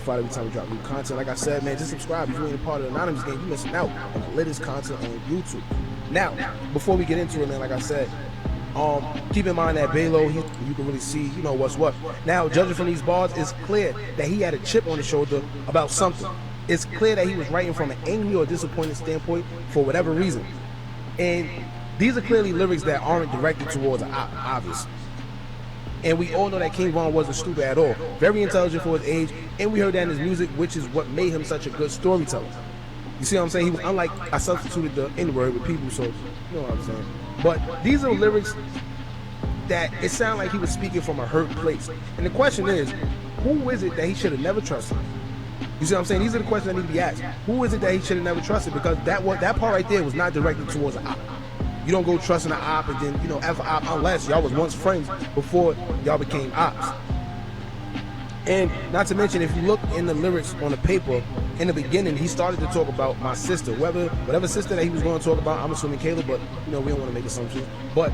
notified every time we drop new content. Like I said, man, just subscribe. If you ain't a part of the Anonymous game, you're missing out on the latest content on YouTube. Now, before we get into it, man, like I said, keep in mind that Balo, you can really see, you know, what's what. Now, judging from these bars, it's clear that he had a chip on his shoulder about something. It's clear that he was writing from an angry or disappointed standpoint for whatever reason. And these are clearly lyrics that aren't directed towards an obvious. And we all know that King Von wasn't stupid at all. Very intelligent for his age, and we heard that in his music, which is what made him such a good storyteller. You see what I'm saying? He was unlike, I substituted the N-word with people, so you know what I'm saying. But these are lyrics that it sounded like he was speaking from a hurt place. And the question is, who is it that he should have never trusted? You see what I'm saying? These are the questions that need to be asked. Who is it that he should have never trusted? Because that part right there was not directed towards an op. You don't go trusting an op and then, you know, F op unless y'all was once friends before y'all became ops. And not to mention, if you look in the lyrics on the paper, in the beginning, he started to talk about my sister. Whatever sister that he was going to talk about, I'm assuming Caleb, but, you know, we don't want to make assumptions. But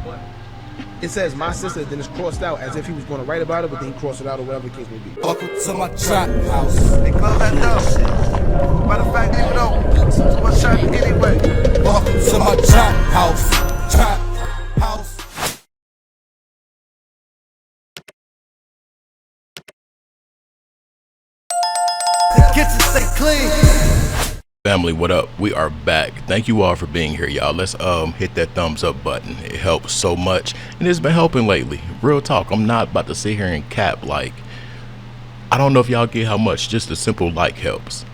it says my sister, then it's crossed out as if he was going to write about it, but then he crossed it out or whatever the case may be. Welcome to my trap house. They close that door. Matter of fact, leave it open. Too much traffic anyway. Welcome to my trap house. Trap house. Kitchen stay clean. Family, what up? We are back. Thank you all for being here, y'all. Let's hit that thumbs up button. It helps so much, and it's been helping lately. Real talk. I'm not about to sit here and cap. Like, I don't know if y'all get how much just a simple like helps.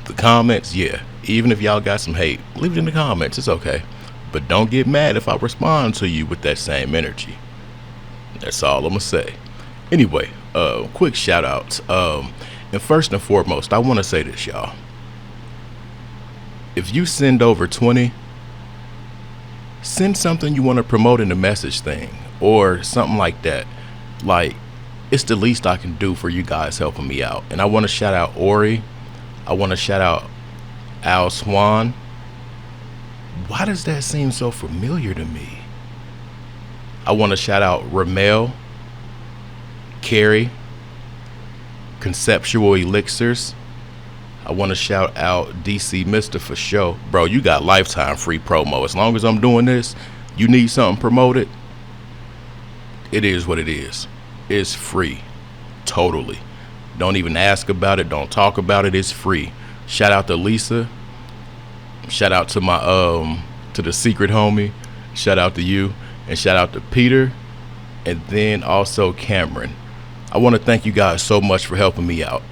The comments, yeah. Even if y'all got some hate, leave it in the comments. It's okay. But don't get mad if I respond to you with that same energy. That's all I'm gonna say. Anyway, quick shout outs. And first and foremost, I want to say this, y'all. If you send over 20, send something you want to promote in the message thing or something like that. Like, it's the least I can do for you guys helping me out. And I want to shout out Ori. I want to shout out Al Swan. Why does that seem so familiar to me? I want to shout out Ramel, Carrie, Conceptual Elixirs. I want to shout out DC Mister for show. Bro, you got lifetime free promo. As long as I'm doing this, you need something promoted, it is what it is. It's free. Totally. Don't even ask about it. Don't talk about it. It's free. Shout out to Lisa. Shout out to my to the secret homie. Shout out to you. And shout out to Peter. And then also Cameron. I want to thank you guys so much for helping me out.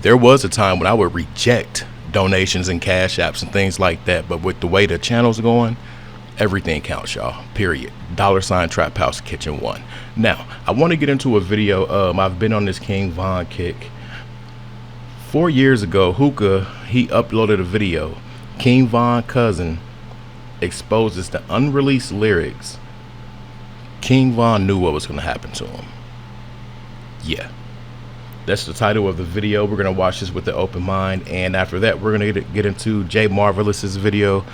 There was a time when I would reject donations and cash apps and things like that, but with the way the channel's going, everything counts, y'all. Period. $ Trap House Kitchen 1. Now, I want to get into a video. I've been on this King Von kick. 4 years ago, Hookah, he uploaded a video. King Von cousin exposes the unreleased lyrics. King Von knew what was going to happen to him. Yeah. That's the title of the video. We're going to watch this with an open mind. And after that, we're going to get into Jay Marvelous's video.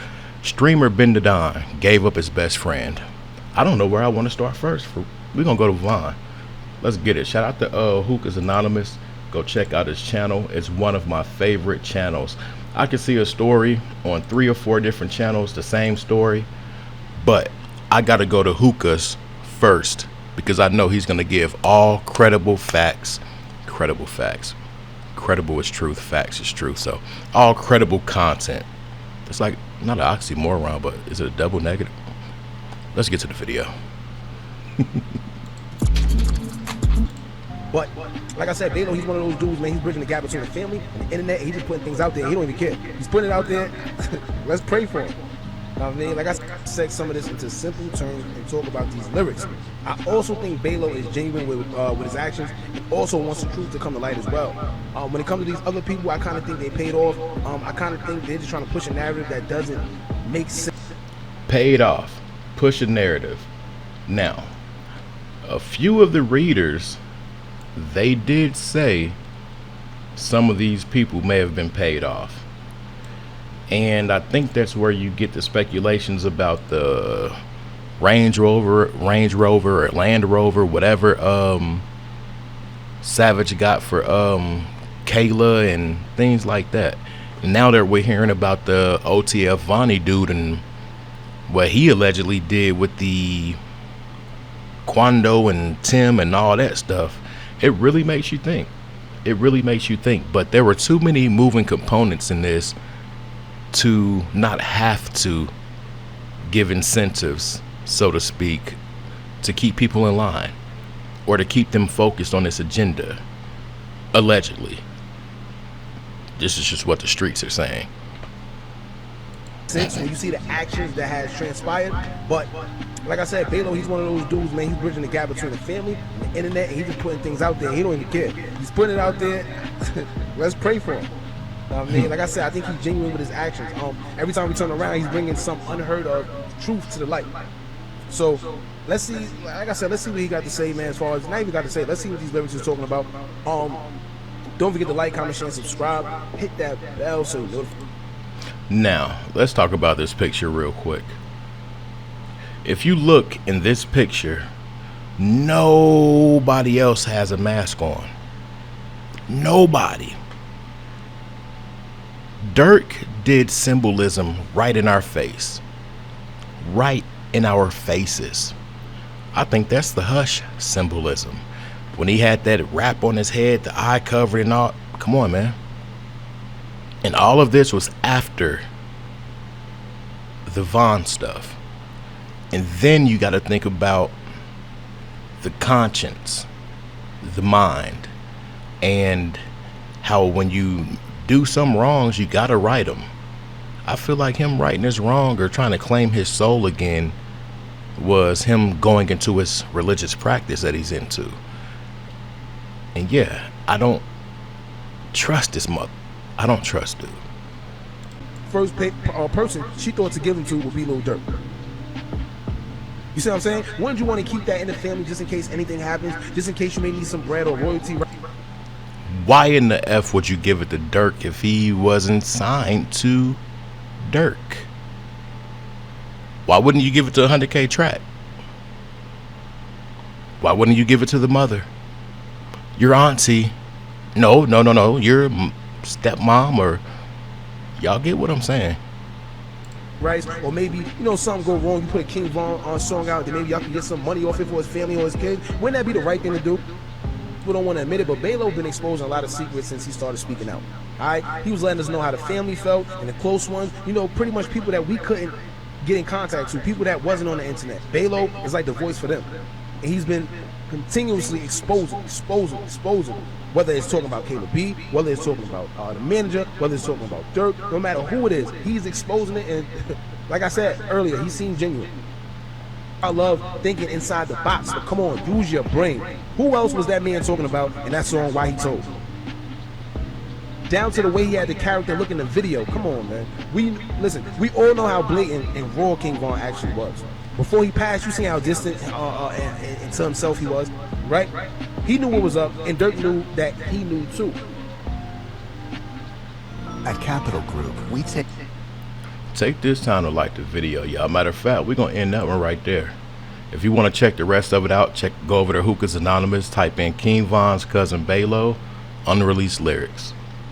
Streamer Ben Don gave up his best friend. I don't know where I want to start first. We're going to go to Von. Let's get it. Shout out to Hookah's Anonymous. Go check out his channel. It's one of my favorite channels. I can see a story on 3 or 4 different channels, the same story. But I got to go to Hookah's first because I know he's going to give all credible facts. Credible facts. Credible is truth. Facts is truth. So all credible content. It's like not an oxymoron, but is it a double negative? Let's get to the video. But like I said, Balo, he's one of those dudes, man. He's bridging the gap between the family and the internet. He's just putting things out there. He don't even care. He's putting it out there. Let's pray for him. Know what I mean? Like I said, some of this into simple terms and talk about these lyrics. I also think Balo is genuine with his actions and also wants the truth to come to light as well. When it comes to these other people, I kind of think they paid off. I kind of think they're just trying to push a narrative that doesn't make sense. Paid off. Push a narrative. Now, a few of the readers, they did say some of these people may have been paid off. And I think that's where you get the speculations about the Range Rover or Land Rover, whatever Savage got for Kayla and things like that. And now that we're hearing about the OTF Vonnie dude and what he allegedly did with the Quando and Tim and all that stuff, it really makes you think. It really makes you think. But there were too many moving components in this to not have to give incentives, so to speak, to keep people in line or to keep them focused on this agenda. Allegedly. This is just what the streets are saying. When you see the actions that has transpired, but like I said, Balo, he's one of those dudes, man. He's bridging the gap between the family and the internet, and he's just putting things out there. He don't even care. He's putting it out there. Let's pray for him. I mean, like I said, I think he's genuine with his actions. Every time we turn around, he's bringing some unheard of truth to the light. So let's see. Like I said, let's see what he got to say, man. As far as not even got to say, let's see what these lyrics is talking about. Don't forget to like, comment, share, and subscribe. Hit that bell so you know. Now, let's talk about this picture real quick. If you look in this picture, nobody else has a mask on. Nobody. Dirk did symbolism right in our face. Right in our faces. I think that's the Hush symbolism. When he had that wrap on his head, the eye cover and all. Come on, man. And all of this was after the Von stuff. And then you got to think about the conscience, the mind, and how when you do some wrongs, you got to right them. I feel like him righting his wrong or trying to claim his soul again was him going into his religious practice that he's into. And yeah, I don't trust this mother. I don't trust dude. First person she thought to give him to would be Lil Durk. You see what I'm saying? Wouldn't you want to keep that in the family just in case anything happens, just in case you may need some bread or royalty? Why in the F would you give it to Dirk if he wasn't signed to Dirk? Why wouldn't you give it to a 100K track? Why wouldn't you give it to the mother? Your auntie? No. Your stepmom, or y'all get what I'm saying? Right? Or maybe, something go wrong, you put a King Von song out, then maybe y'all can get some money off it for his family or his kids. Wouldn't that be the right thing to do? People don't want to admit it, but Balo been exposing a lot of secrets since he started speaking out. Alright? He was letting us know how the family felt and the close ones, pretty much people that we couldn't get in contact to, people that wasn't on the internet. Balo is like the voice for them. And he's been continuously exposing, whether it's talking about Caleb B, whether it's talking about the manager, whether it's talking about Dirk, no matter who it is, he's exposing it. And like I said earlier, he seems genuine. I love thinking inside the box, but come on, use your brain. Who else was that man talking about in that song, Why He Told? Down to the way he had the character look in the video. Come on, man. We all know how blatant and raw King Von actually was. Before he passed, you see how distant into himself he was, right? He knew what was up, and Dirk knew that he knew too. At Capital Group, we take this time to like the video, y'all. Matter of fact, we're gonna end that one right there. If you want to check the rest of it out, go over to Hookah's Anonymous, type in King Von's cousin Balo, unreleased lyrics.